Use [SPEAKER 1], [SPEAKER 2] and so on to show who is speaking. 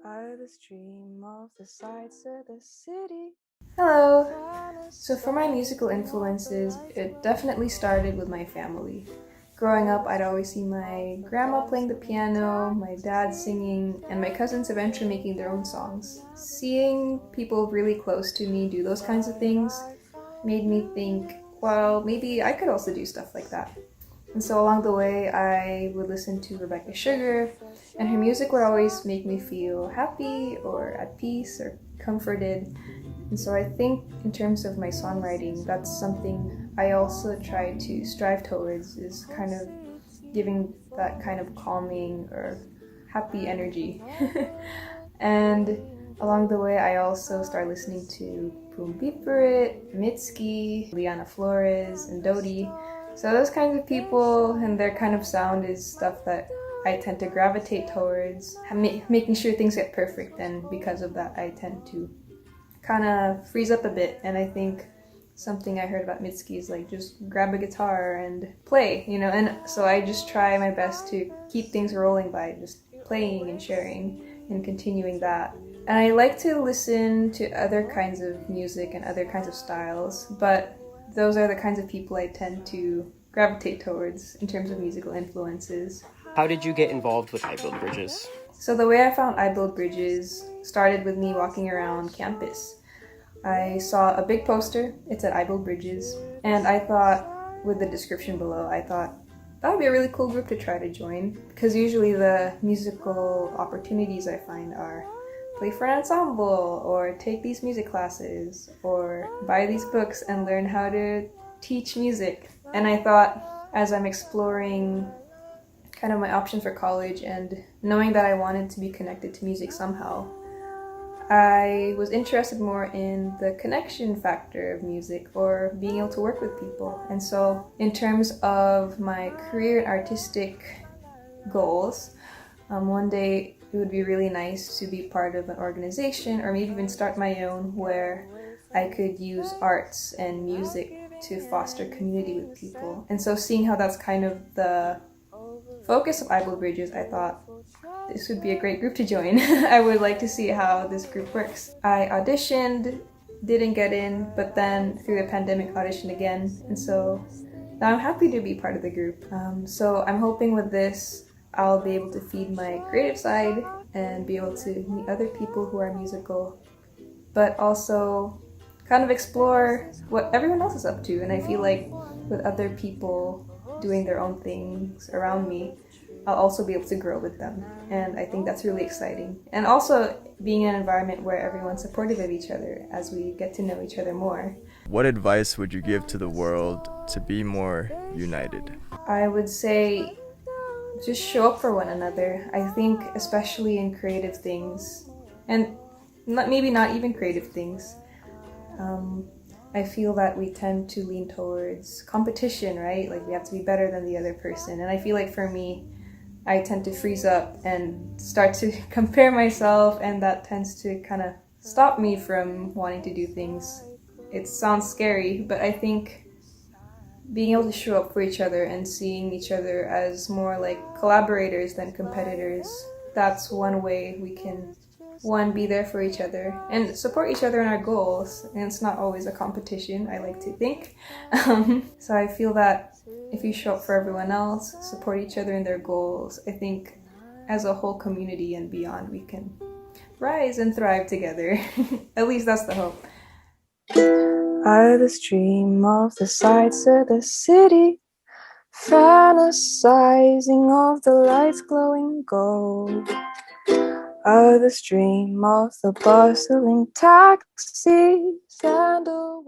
[SPEAKER 1] I just dream of the sights of the city. Hello! So, for my musical influences, it definitely started with my family. Growing up, I'd always see my grandma playing the piano, my dad singing, and my cousins eventually making their own songs. Seeing people really close to me do those kinds of things made me think, well, maybe I could also do stuff like that. And so along the way, I would listen to Rebecca Sugar, and her music would always make me feel happy or at peace or comforted. And so I think in terms of my songwriting, that's something I also try to strive towards, is kind of giving that kind of calming or happy energy. And along the way, I also started listening to Boom Beeperit, Mitski, Liana Flores, and Dodie. So those kinds of people and their kind of sound is stuff that I tend to gravitate towards, making sure things get perfect, and because of that I tend to kind of freeze up a bit. And I think something I heard about Mitski is like, just grab a guitar and play, and so I just try my best to keep things rolling by just playing and sharing and continuing that. And I like to listen to other kinds of music and other kinds of styles, but those are the kinds of people I tend to gravitate towards in terms of musical influences.
[SPEAKER 2] How did you get involved with iBuildBridges?
[SPEAKER 1] So the way I found iBuildBridges started with me walking around campus. I saw a big poster, it said iBuildBridges, and I thought, with the description below, I thought that would be a really cool group to try to join, because usually the musical opportunities I find are play for an ensemble, or take these music classes, or buy these books and learn how to teach music. And I thought, as I'm exploring kind of my options for college and knowing that I wanted to be connected to music somehow, I was interested more in the connection factor of music, or being able to work with people. And so in terms of my career and artistic goals, one day it would be really nice to be part of an organization, or maybe even start my own, where I could use arts and music to foster community with people. And so seeing how that's kind of the focus of iBuildBridges, I thought this would be a great group to join. I would like to see how this group works. I auditioned, didn't get in, but then through the pandemic auditioned again. And so now I'm happy to be part of the group. So I'm hoping with this I'll be able to feed my creative side and be able to meet other people who are musical, but also kind of explore what everyone else is up to. And I feel like with other people doing their own things around me, I'll also be able to grow with them. And I think that's really exciting. And also being in an environment where everyone's supportive of each other as we get to know each other more.
[SPEAKER 3] What advice would you give to the world to be more united?
[SPEAKER 1] I would say just show up for one another. I think especially in creative things, and maybe not even creative things, I feel that we tend to lean towards competition, right? Like we have to be better than the other person. And I feel like for me, I tend to freeze up and start to compare myself, and that tends to kind of stop me from wanting to do things. It sounds scary, but I think being able to show up for each other and seeing each other as more like collaborators than competitors, that's one way we can, one, be there for each other and support each other in our goals. And it's not always a competition, I like to think. So I feel that if you show up for everyone else, support each other in their goals, I think as a whole community and beyond, we can rise and thrive together. At least that's the hope. I just dream of the sights of the city, fantasizing of the lights glowing gold. I just dream of the bustling taxis and the